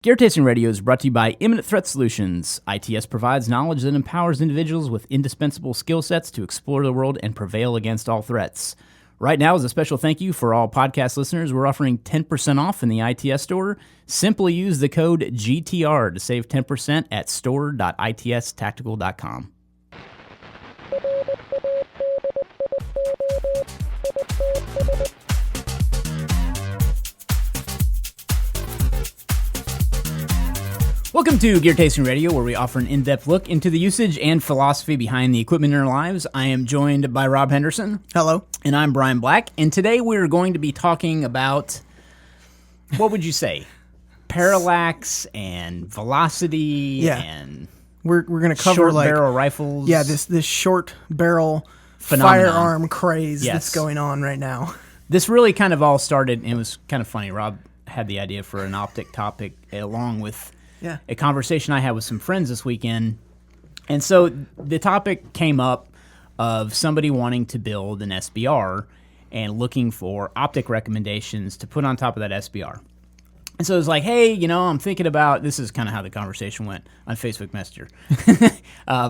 Gear Tasting Radio is brought to you by Imminent Threat Solutions. ITS provides knowledge that empowers individuals with indispensable skill sets to explore the world and prevail against all threats. Right now, as a special thank you for all podcast listeners, we're offering 10% off in the ITS store. Simply use the code GTR to save 10% at store.itstactical.com. Welcome to Gear Tasting Radio, where we offer an in-depth look into the usage and philosophy behind the equipment in our lives. I am joined by Rob Henderson. Hello. And I'm Brian Black. And today we're going to be talking about, what would you say, parallax and velocity and we're going to cover short barrel rifles. Yeah, this short barrel Phenomenon. firearm craze Yes. that's going on right now. This really kind of all started, and it was kind of funny. Rob had the idea for an Optic topic along with a conversation I had with some friends this weekend. And so the topic came up of somebody wanting to build an SBR and looking for optic recommendations to put on top of that SBR. And so it was like, hey, I'm thinking about, this is kind of how the conversation went on Facebook Messenger.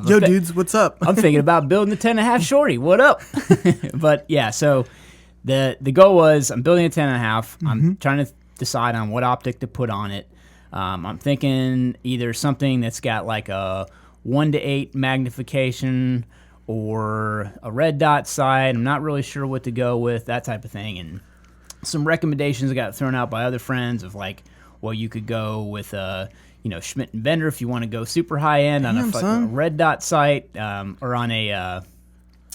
Yo, dudes, what's up? I'm thinking about building the 10.5 shorty. What up? But yeah, so the goal was I'm building a 10.5. I'm trying to decide on what optic to put on it. I'm thinking either something that's got like a 1:8 magnification or a red dot sight. I'm not really sure what to go with, that type of thing. And some recommendations got thrown out by other friends of like, well, you could go with Schmidt and Bender if you want to go super high end on a red dot sight or on a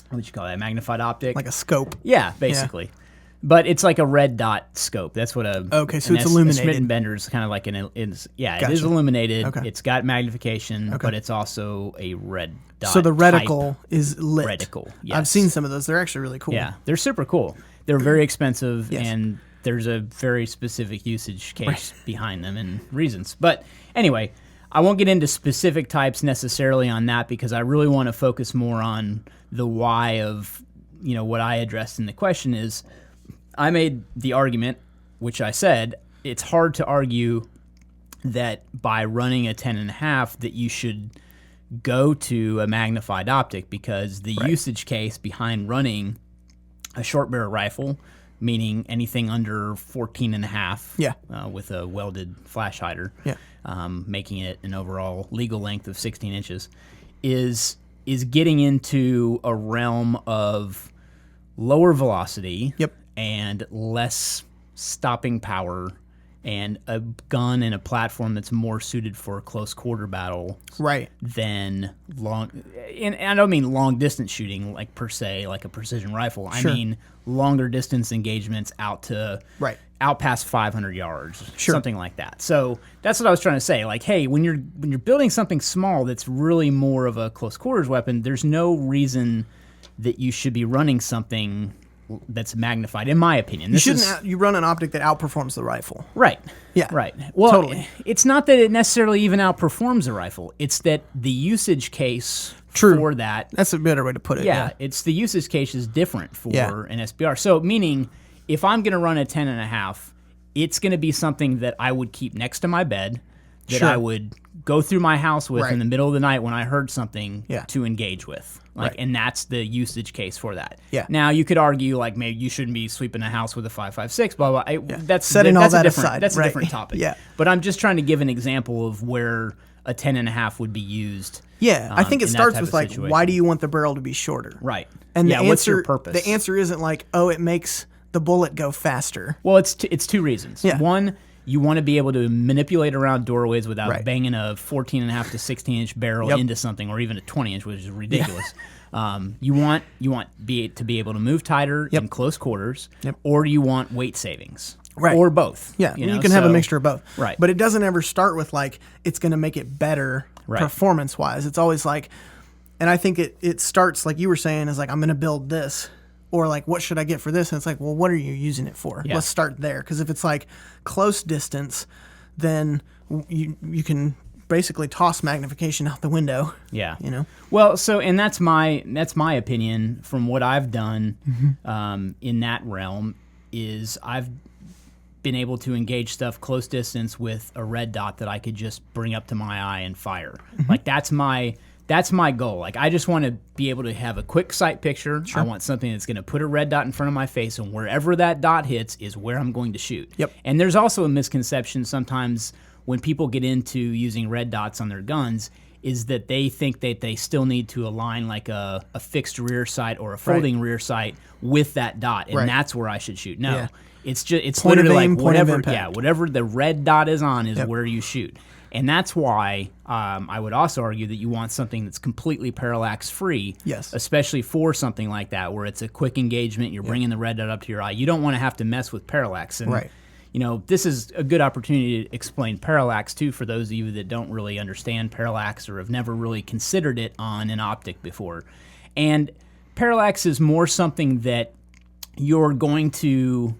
what would you call that, magnified optic, like a scope. Yeah, basically. Yeah. But it's like a red dot scope. That's what a so it's illuminated. Schmidt and Bender is kind of like it is illuminated. Okay. It's got magnification, but it's also a red dot. So the reticle is lit. Reticle, yes. I've seen some of those. They're actually really cool. Yeah, they're super cool. They're very expensive, and there's a very specific usage case behind them and reasons. But anyway, I won't get into specific types necessarily on that because I really want to focus more on the why of what I addressed in the question is. I made the argument, which I said, it's hard to argue that by running a 10.5 that you should go to a magnified optic because the usage case behind running a short barrel rifle, meaning anything under 14.5 with a welded flash hider, making it an overall legal length of 16 inches, is getting into a realm of lower velocity. And less stopping power, and a gun and a platform that's more suited for a close quarter battle, than long. And I don't mean long distance shooting, like per se, like a precision rifle. I mean longer distance engagements out past 500 yards, something like that. So that's what I was trying to say. Like, hey, when you're building something small that's really more of a close quarters weapon, there's no reason that you should be running something that's magnified, in my opinion. You run an optic that outperforms the rifle. Right. Yeah. Right. Well, totally. It's not that it necessarily even outperforms the rifle. It's that the usage case for that. That's a better way to put it. Yeah. It's the usage case is different for an SBR. So meaning if I'm going to run a 10.5, it's going to be something that I would keep next to my bed, that I would go through my house with in the middle of the night when I heard something to engage with. And that's the usage case for that. Yeah. Now you could argue like maybe you shouldn't be sweeping a house with a 5.56, blah blah. That's setting all that different, aside. That's a different topic. Yeah. But I'm just trying to give an example of where a 10.5 would be used. Yeah, I think it starts with like, why do you want the barrel to be shorter? Right. And what's your purpose? The answer isn't like, it makes the bullet go faster. Well, it's two reasons. Yeah. One, you want to be able to manipulate around doorways without banging a 14.5 to 16-inch barrel into something, or even a 20-inch, which is ridiculous. You want to be able to move tighter in close quarters, or you want weight savings, or both. Yeah, you can have a mixture of both. Right. But it doesn't ever start with like it's going to make it better performance-wise. It's always like, and I think it starts like you were saying is like I'm going to build this. Or like, what should I get for this? And it's like, well, what are you using it for? Yeah. Let's start there. Because if it's like close distance, then you can basically toss magnification out the window. Yeah. Well, so and that's my opinion from what I've done in that realm is I've been able to engage stuff close distance with a red dot that I could just bring up to my eye and fire. Like that's my goal. Like I just want to be able to have a quick sight picture. I want something that's going to put a red dot in front of my face, and wherever that dot hits is where I'm going to shoot. And there's also a misconception sometimes when people get into using red dots on their guns is that they think that they still need to align like a fixed rear sight or a folding rear sight with that dot, and that's where I should shoot. No, it's literally like whatever the red dot is on is where you shoot. And that's why I would also argue that you want something that's completely parallax free, especially for something like that where it's a quick engagement, you're bringing the red dot up to your eye. You don't want to have to mess with parallax. And you know, this is a good opportunity to explain parallax, too, for those of you that don't really understand parallax or have never really considered it on an optic before. And parallax is more something that you're going to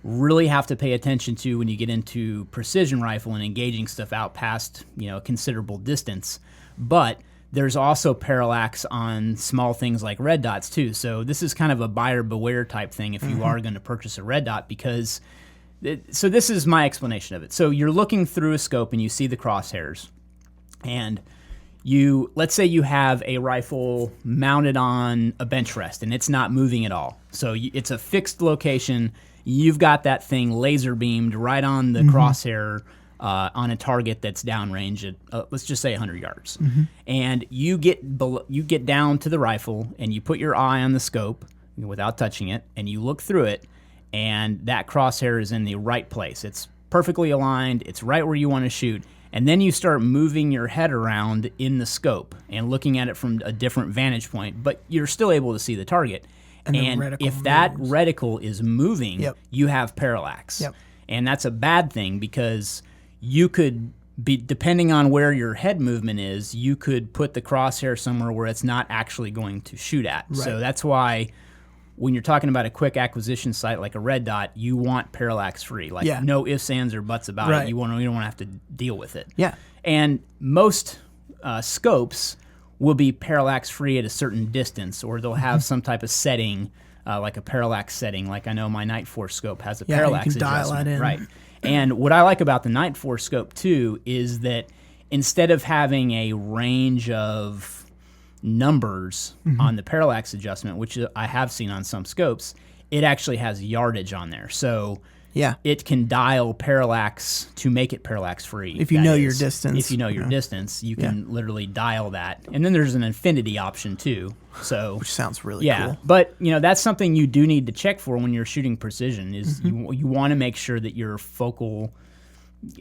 really have to pay attention to when you get into precision rifle and engaging stuff out past, you know, a considerable distance. But there's also parallax on small things like red dots, too. So this is kind of a buyer beware type thing if you are going to purchase a red dot, because... So this is my explanation of it. So you're looking through a scope and you see the crosshairs, and let's say you have a rifle mounted on a bench rest and it's not moving at all. So it's a fixed location. You've got that thing laser beamed right on the crosshair on a target that's downrange at let's just say 100 yards. And you get down to the rifle and you put your eye on the scope without touching it, and you look through it. And that crosshair is in the right place. It's perfectly aligned. It's right where you want to shoot. And then you start moving your head around in the scope and looking at it from a different vantage point, but you're still able to see the target. And if that reticle is moving, you have parallax. And that's a bad thing, because you could be, depending on where your head movement is, you could put the crosshair somewhere where it's not actually going to shoot at. So that's why... when you're talking about a quick acquisition site like a red dot, you want parallax free. Like no ifs, ands, or buts about it. You don't want to have to deal with it. And most scopes will be parallax free at a certain distance, or they'll have some type of setting, like a parallax setting. Like I know my Night Force scope has a parallax you can adjustment. Dial that in. And what I like about the Night Force scope too is that instead of having a range of numbers on the parallax adjustment, which I have seen on some scopes, it actually has yardage on there. So it can dial parallax to make it parallax free. If you know your distance. If you know your distance, you can literally dial that. And then there's an infinity option too. So which sounds really cool. But you know, that's something you do need to check for when you're shooting precision is you want to make sure that your focal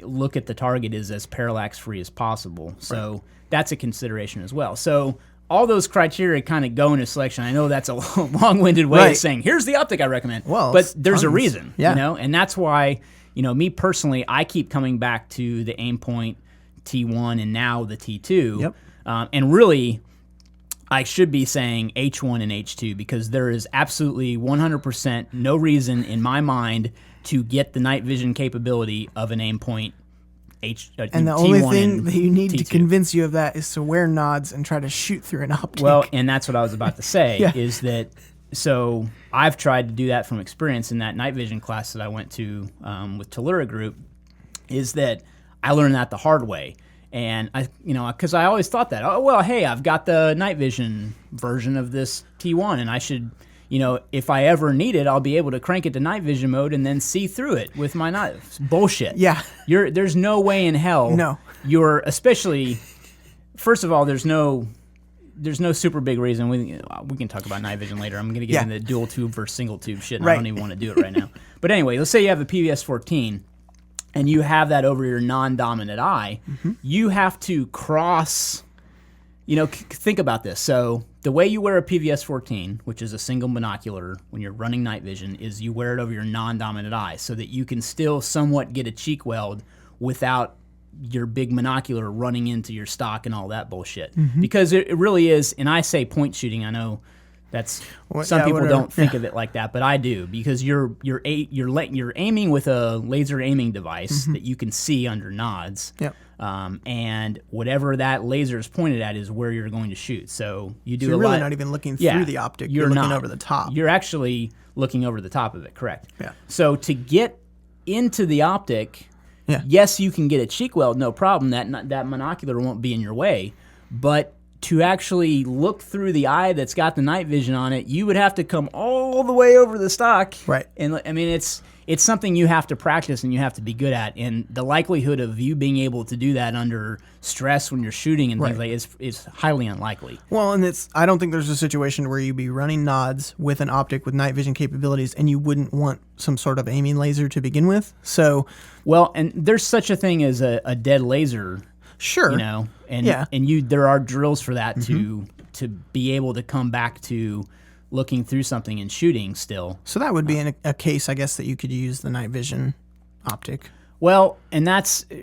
look at the target is as parallax free as possible. So that's a consideration as well. So all those criteria kind of go into selection. I know that's a long-winded way of saying, here's the optic I recommend. Well, but there's a reason, you know, and that's why, you know, me personally, I keep coming back to the Aimpoint T1 and now the T2. And really, I should be saying H1 and H2, because there is absolutely 100% no reason in my mind to get the night vision capability of an Aimpoint and the only thing that you need to convince you of that is to wear nods and try to shoot through an optic. Well, and that's what I was about to say, is that, so I've tried to do that from experience in that night vision class that I went to with Tellura Group, is that I learned that the hard way. And I, you know, because I always thought that, oh, well, hey, I've got the night vision version of this T1, and I should, you know, if I ever need it, I'll be able to crank it to night vision mode and then see through it with my knife. Bullshit. There's no way in hell. You're especially, first of all, there's no super big reason. We can talk about night vision later. I'm going to get into dual tube versus single tube shit, and I don't even want to do it right now. But anyway, let's say you have a PVS 14 and you have that over your non-dominant eye. You have to cross, you know, think about this. So the way you wear a PVS 14, which is a single binocular when you're running night vision, is you wear it over your non-dominant eye so that you can still somewhat get a cheek weld without your big monocular running into your stock and all that bullshit. Because it really is, and I say point shooting, I know that's some people don't think of it like that, but I do, because you're aiming with a laser aiming device that you can see under nods. And whatever that laser is pointed at is where you're going to shoot. So you're really not even looking through the optic. You're looking over the top. You're actually looking over the top of it, correct. So to get into the optic, yes, you can get a cheek weld, no problem. That monocular won't be in your way. But to actually look through the eye that's got the night vision on it, you would have to come all the way over the stock. Right. And I mean, it's something you have to practice and you have to be good at. And the likelihood of you being able to do that under stress when you're shooting and things like is highly unlikely. Well, and I don't think there's a situation where you'd be running nods with an optic with night vision capabilities and you wouldn't want some sort of aiming laser to begin with. So, well, and there's such a thing as a dead laser. Sure. You know, and there are drills for that to be able to come back to looking through something and shooting still. So that would be a case, I guess, that you could use the night vision optic. Well, and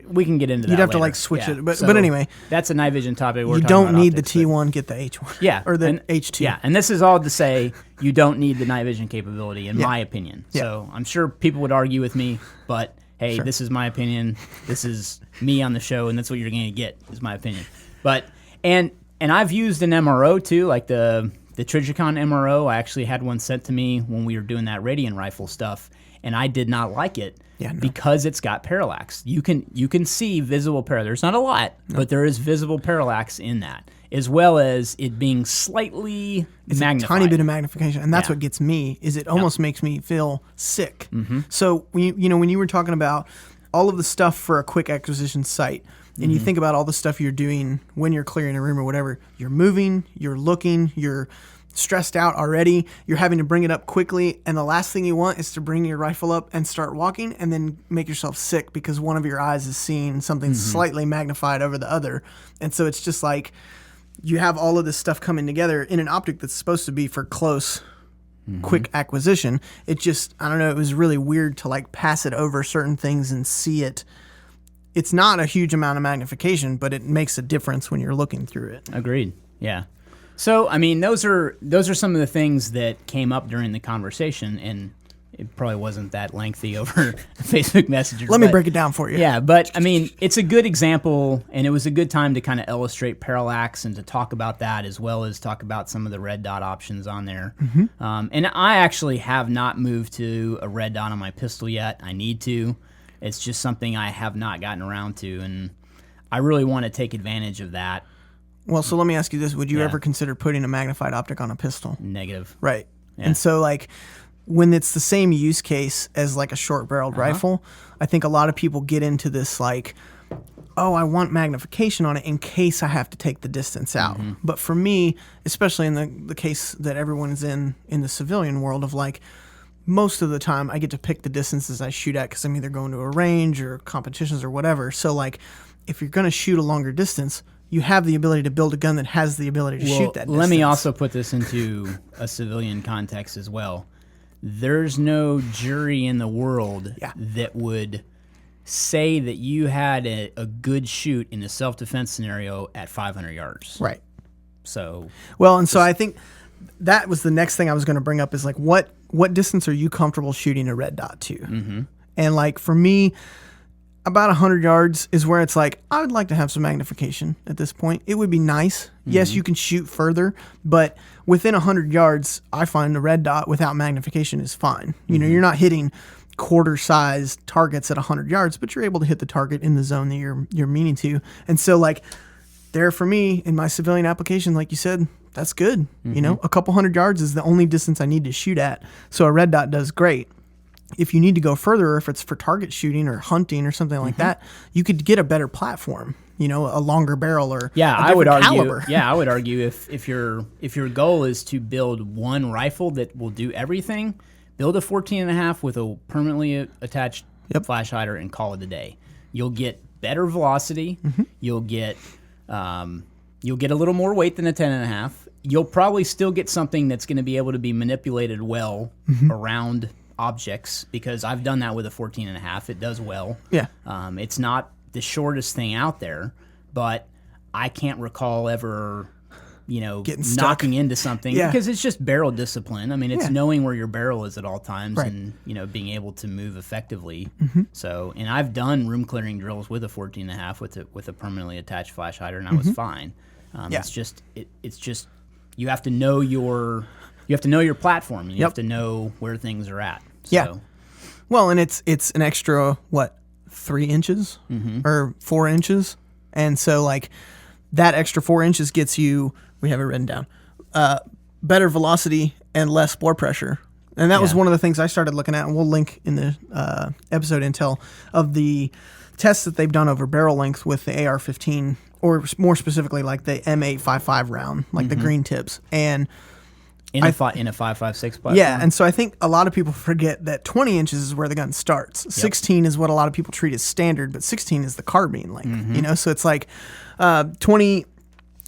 we can get into that. You'd have later. to like switch it, but anyway, that's a night vision topic. You don't need the T1, get the H1. Yeah, or the H2. Yeah, and this is all to say you don't need the night vision capability, in my opinion. Yeah. So I'm sure people would argue with me, but hey, this is my opinion. This is me on the show, and that's what you're going to get, is my opinion. But and I've used an MRO too, like the Trijicon MRO. I actually had one sent to me when we were doing that Radian rifle stuff, and I did not like it because it's got parallax. You can see visible parallax. There's not a lot, but there is visible parallax in that, as well as it being slightly magnified. A tiny bit of magnification, and that's what gets me. Is it almost makes me feel sick. Mm-hmm. So when you were talking about all of the stuff for a quick acquisition site, and you think about all the stuff you're doing when you're clearing a room or whatever, you're moving, you're looking, you're stressed out already, you're having to bring it up quickly, and the last thing you want is to bring your rifle up and start walking and then make yourself sick because one of your eyes is seeing something slightly magnified over the other. And so it's just like you have all of this stuff coming together in an optic that's supposed to be for close, quick acquisition. It just, I don't know, it was really weird to like pass it over certain things and see it. It's not a huge amount of magnification, but it makes a difference when you're looking through it. Agreed. Yeah. So, I mean, those are some of the things that came up during the conversation, and it probably wasn't that lengthy over Facebook Messenger. Let me break it down for you. Yeah, but, I mean, it's a good example, and it was a good time to kind of illustrate parallax and to talk about that, as well as talk about some of the red dot options on there. And I actually have not moved to a red dot on my pistol yet. I need to. It's just something I have not gotten around to, and I really want to take advantage of that. Well, so let me ask you this. Would you ever consider putting a magnified optic on a pistol? Negative. Right. Yeah. And so, like, when it's the same use case as, like, a short-barreled rifle, I think a lot of people get into this, like, oh, I want magnification on it in case I have to take the distance out. But for me, especially in the case that everyone is in the civilian world of, like, most of the time I get to pick the distances I shoot at because I'm either going to a range or competitions or whatever. So, like, if you're going to shoot a longer distance, you have the ability to build a gun that has the ability to shoot that distance. Let me also put this into a civilian context as well. There's no jury in the world that would say that you had a good shoot in a self-defense scenario at 500 yards. Right. So, well, and so I think that was the next thing I was going to bring up is, like, what distance are you comfortable shooting a red dot to? And, like, for me, about 100 yards is where it's like, I would like to have some magnification at this point. It would be nice. Yes, you can shoot further, but within 100 yards, I find the red dot without magnification is fine. You know, you're not hitting quarter-sized targets at 100 yards, but you're able to hit the target in the zone that you're meaning to. And so, like, there for me, in my civilian application, like you said, that's good. You know, a couple 100 yards is the only distance I need to shoot at. So a red dot does great. If you need to go further, or if it's for target shooting or hunting or something like that, you could get a better platform, you know, a longer barrel or I would argue. caliber. Yeah, I would argue if your goal is to build one rifle that will do everything, build a 14.5 with a permanently attached flash hider and call it a day. You'll get better velocity. You'll get a little more weight than a 10.5. You'll probably still get something that's going to be able to be manipulated well around objects, because I've done that with a 14.5. It does well. Yeah. It's not the shortest thing out there, but I can't recall ever, you know, knocking into something because it's just barrel discipline. I mean, it's knowing where your barrel is at all times and, you know, being able to move effectively. So, and I've done room clearing drills with a 14.5 with a permanently attached flash hider, and I was fine. It's just you have to know your platform. And you have to know where things are at. So. Yeah. Well, and it's an extra, 3 inches or 4 inches. And so like that extra 4 inches gets you, we have it written down, better velocity and less bore pressure. And that was one of the things I started looking at, and we'll link in the episode intel of the tests that they've done over barrel length with the AR-15, or more specifically like the M855 round, like the green tips. And in a 5.56 platform. Yeah, and so I think a lot of people forget that 20 inches is where the gun starts. 16 is what a lot of people treat as standard, but 16 is the carbine length, you know? So it's like 20,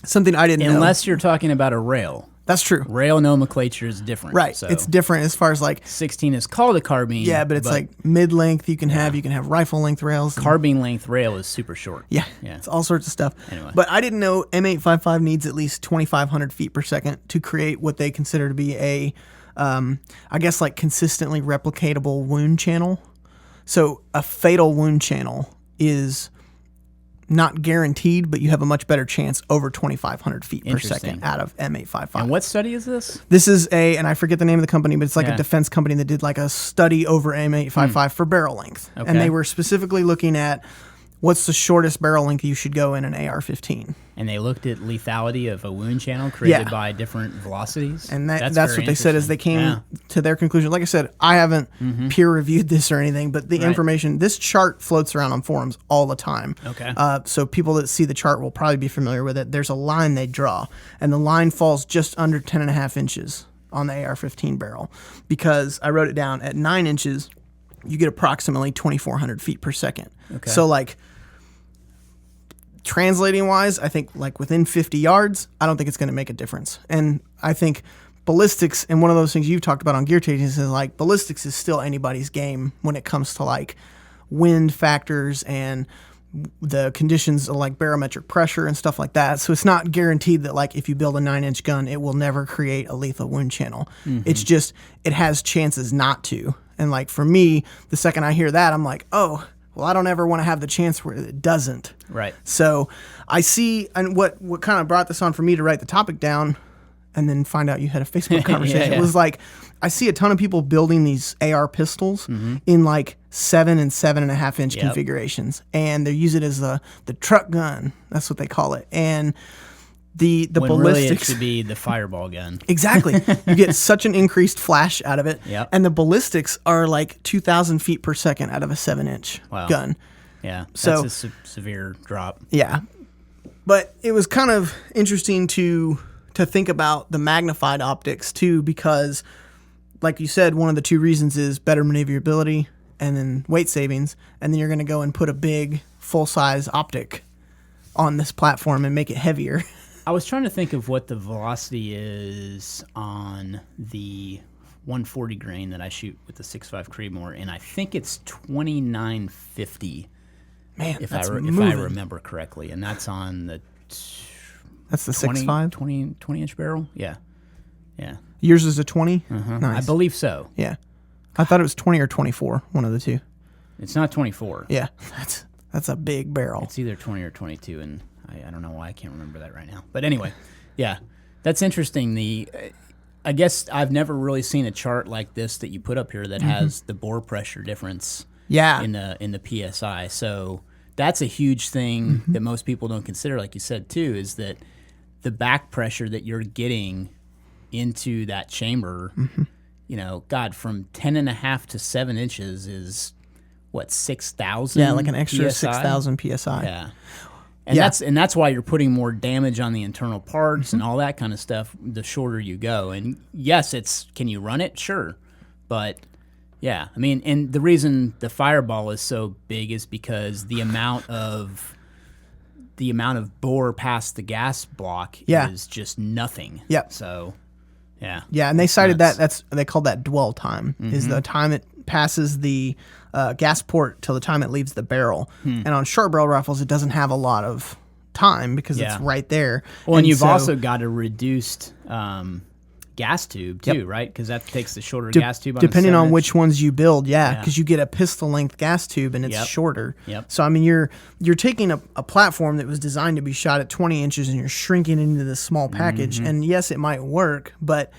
something I didn't know. Unless you're talking about a rail. That's true. Rail nomenclature is different. Right. So it's different as far as like 16 is called a carbine. Yeah, but it's like mid-length you can have rifle length rails. Carbine length rail is super short. Yeah. It's all sorts of stuff. Anyway. But I didn't know M855 needs at least 2,500 feet per second to create what they consider to be a, I guess like consistently replicatable wound channel. So a fatal wound channel is not guaranteed, but you have a much better chance over 2,500 feet per second out of M855. And what study is this? This is and I forget the name of the company, but it's like a defense company that did like a study over M855 for barrel length. Okay. And they were specifically looking at what's the shortest barrel length you should go in an AR-15. And they looked at lethality of a wound channel created by different velocities. And that's what they said as they came to their conclusion. Like I said, I haven't peer-reviewed this or anything, but the information, this chart floats around on forums all the time. Okay. So people that see the chart will probably be familiar with it. There's a line they draw, and the line falls just under 10.5 inches on the AR-15 barrel. Because I wrote it down, at 9 inches, you get approximately 2,400 feet per second. Okay. So like, translating wise, I think like within 50 yards, I don't think it's going to make a difference. And I think ballistics, and one of those things you've talked about on gear tastings, is like ballistics is still anybody's game when it comes to like wind factors and the conditions of like barometric pressure and stuff like that. So it's not guaranteed that like if you build a 9-inch gun, it will never create a lethal wound channel. It's just, it has chances not to. And like for me, the second I hear that, I'm like, oh, well, I don't ever want to have the chance where it doesn't. Right. So I see, and what kind of brought this on for me to write the topic down and then find out you had a Facebook conversation, it was like, I see a ton of people building these AR pistols in like 7 and 7.5 inch configurations. And they use it as the truck gun. That's what they call it. And the when ballistics, really it should be the fireball gun. Exactly. You get such an increased flash out of it. Yep. And the ballistics are like 2,000 feet per second out of a 7-inch gun. Yeah. That's a severe drop. Yeah. But it was kind of interesting to think about the magnified optics too, because like you said, one of the two reasons is better maneuverability and then weight savings. And then you're going to go and put a big full-size optic on this platform and make it heavier. I was trying to think of what the velocity is on the 140 grain that I shoot with the 6.5 Creedmoor, and I think it's 2950. Man, if I remember correctly, and that's on the that's the 6.5 20-inch barrel. Yeah. Yours is a 20. Nice. I believe so. Yeah, I thought it was 20 or 24, one of the two. It's not 24. Yeah, that's a big barrel. It's either 20 or 22, and I don't know why I can't remember that right now. But anyway, yeah, that's interesting. I guess I've never really seen a chart like this that you put up here that has the bore pressure difference in the PSI. So that's a huge thing that most people don't consider, like you said, too, is that the back pressure that you're getting into that chamber, you know, God, from 10.5 to 7 inches is, what, 6,000? Yeah, like an extra 6,000 PSI. Yeah. And that's why you're putting more damage on the internal parts and all that kind of stuff the shorter you go. And yes, can you run it? Sure. But yeah, I mean, and the reason the fireball is so big is because the amount of bore past the gas block is just nothing. Yep. So yeah. Yeah, and they cited they called that dwell time, is the time it passes the gas port till the time it leaves the barrel. And on short barrel rifles, it doesn't have a lot of time because it's right there. Well, and you've also got a reduced gas tube too, right? Because that takes the shorter gas tube. Depending on which ones you build, because you get a pistol length gas tube and it's shorter. So I mean, you're taking a platform that was designed to be shot at 20 inches and you're shrinking into this small package. And yes, it might work, but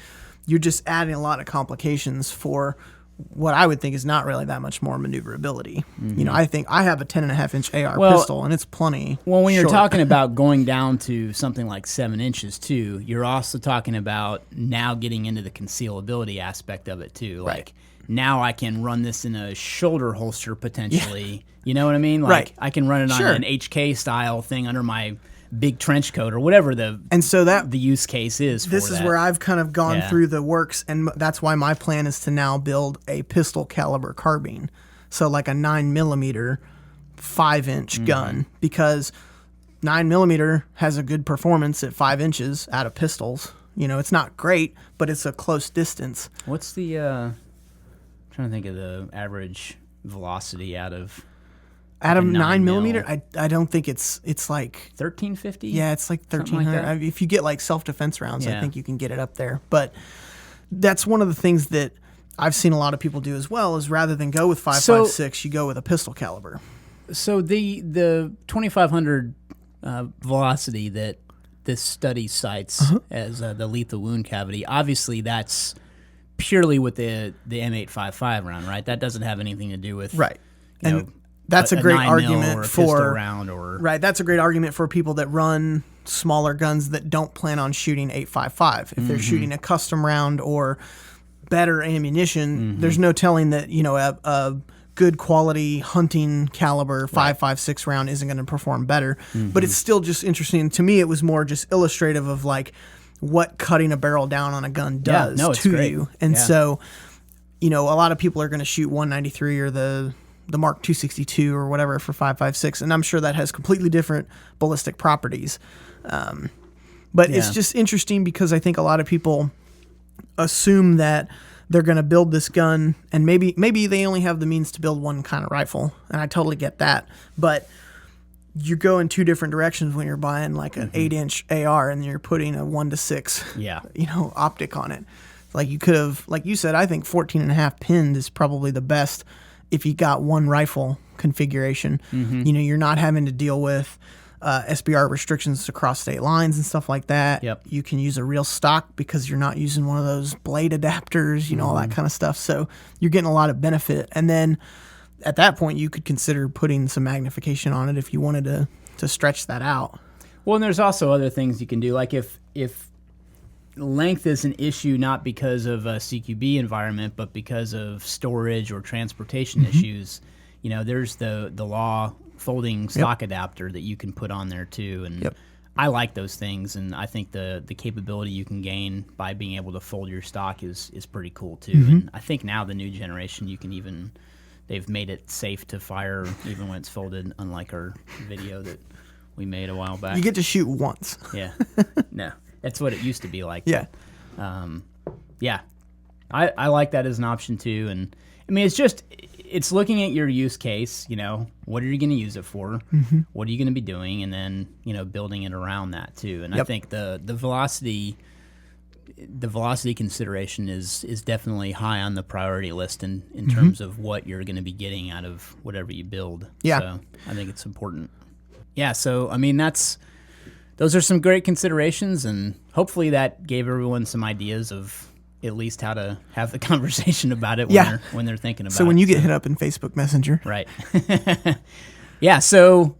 you're just adding a lot of complications for what I would think is not really that much more maneuverability. Mm-hmm. You know, I think I have a 10.5-inch AR pistol, and it's plenty. Well, when you're short. talking about going down to something like 7 inches too, you're also talking about now getting into the concealability aspect of it too. Right. Like now I can run this in a shoulder holster potentially. Yeah. You know what I mean? Like right. I can run it on an HK style thing under my big trench coat or whatever the use case is. This is where I've kind of gone through the works, and that's why my plan is to now build a pistol caliber carbine, so like a 9mm 5-inch gun, because 9mm has a good performance at 5 inches out of pistols. You know, it's not great, but it's a close distance. What's the I'm trying to think of the average velocity out of 9mm, I don't think it's like 1350. Yeah, it's like 1300. Like if you get like self-defense rounds, I think you can get it up there. But that's one of the things that I've seen a lot of people do as well, is rather than go with 5.56, you go with a pistol caliber. So the 2500 velocity that this study cites as the lethal wound cavity, obviously that's purely with the M855 round, right? That doesn't have anything to do with you know, that's a great argument for round or right. That's a great argument for people that run smaller guns that don't plan on shooting 8.55. If they're shooting a custom round or better ammunition, there's no telling that, you know, a good quality hunting caliber 5.56 round isn't going to perform better. But it's still just interesting to me. It was more just illustrative of like what cutting a barrel down on a gun does to you. And so, you know, a lot of people are going to shoot 193 or the Mark 262 or whatever for 5.56, and I'm sure that has completely different ballistic properties. But it's just interesting because I think a lot of people assume that they're going to build this gun, and maybe they only have the means to build one kind of rifle, and I totally get that. But you go in two different directions when you're buying like an 8-inch AR and you're putting a 1:6, you know, optic on it. Like you could have, like you said, I think 14.5 pinned is probably the best. If you got one rifle configuration, you know, you're not having to deal with SBR restrictions across state lines and stuff like that. You can use a real stock because you're not using one of those blade adapters, you know, all that kind of stuff. So you're getting a lot of benefit. And then at that point, you could consider putting some magnification on it if you wanted to stretch that out. Well, and there's also other things you can do. Like if length is an issue not because of a CQB environment, but because of storage or transportation issues, you know, there's the law folding stock adapter that you can put on there too. And I like those things, and I think the capability you can gain by being able to fold your stock is pretty cool too. And I think now the new generation, they've made it safe to fire even when it's folded, unlike our video that we made a while back. You get to shoot once. No. That's what it used to be like. I like that as an option too. And I mean, it's looking at your use case, you know, what are you going to use it for? What are you going to be doing? And then, you know, building it around that too. And I think the velocity consideration is definitely high on the priority list in terms of what you're going to be getting out of whatever you build. So I think it's important. So I mean, those are some great considerations, and hopefully that gave everyone some ideas of at least how to have the conversation about it when they're thinking about it. So when you get hit up in Facebook Messenger. Right. So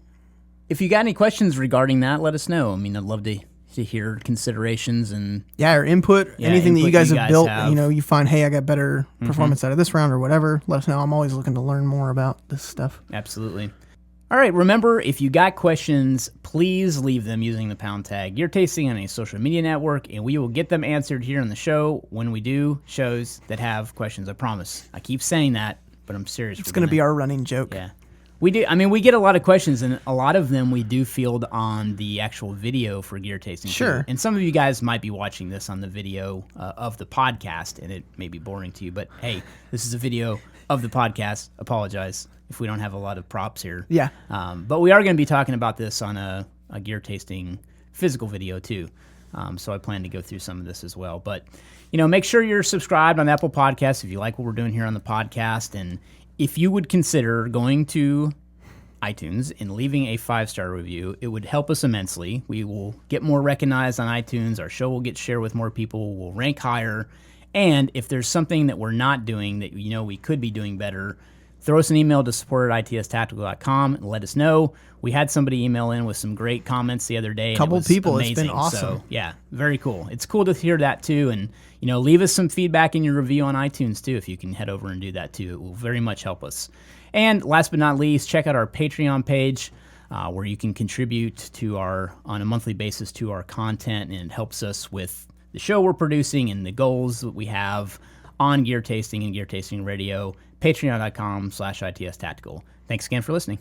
if you got any questions regarding that, let us know. I mean, I'd love to hear considerations and... or input, anything that you guys have built. You know, you find, hey, I got better performance out of this round or whatever. Let us know. I'm always looking to learn more about this stuff. Absolutely. All right, remember, if you got questions, please leave them using the pound tag Gear Tasting on a social media network, and we will get them answered here on the show when we do shows that have questions, I promise. I keep saying that, but I'm serious. It's going to be our running joke. We do. I mean, we get a lot of questions, and a lot of them we do field on the actual video for Gear Tasting. Sure. And some of you guys might be watching this on the video of the podcast, and it may be boring to you, but hey, this is a video of the podcast. Apologize if we don't have a lot of props here. But we are going to be talking about this on a Gear Tasting physical video too. So I plan to go through some of this as well. But, you know, make sure you're subscribed on Apple Podcasts if you like what we're doing here on the podcast. And if you would consider going to iTunes and leaving a 5-star review, it would help us immensely. We will get more recognized on iTunes. Our show will get shared with more people. We'll rank higher. And if there's something that we're not doing that we could be doing better, throw us an email to support@itstactical.com and let us know. We had somebody email in with some great comments the other day. Couple people. Amazing. It's been awesome. So, yeah, very cool. It's cool to hear that too. And, leave us some feedback in your review on iTunes too, if you can head over and do that too. It will very much help us. And last but not least, check out our Patreon page where you can contribute on a monthly basis to our content, and it helps us with the show we're producing and the goals that we have on Gear Tasting and Gear Tasting Radio. Patreon.com/ITS Tactical. Thanks again for listening.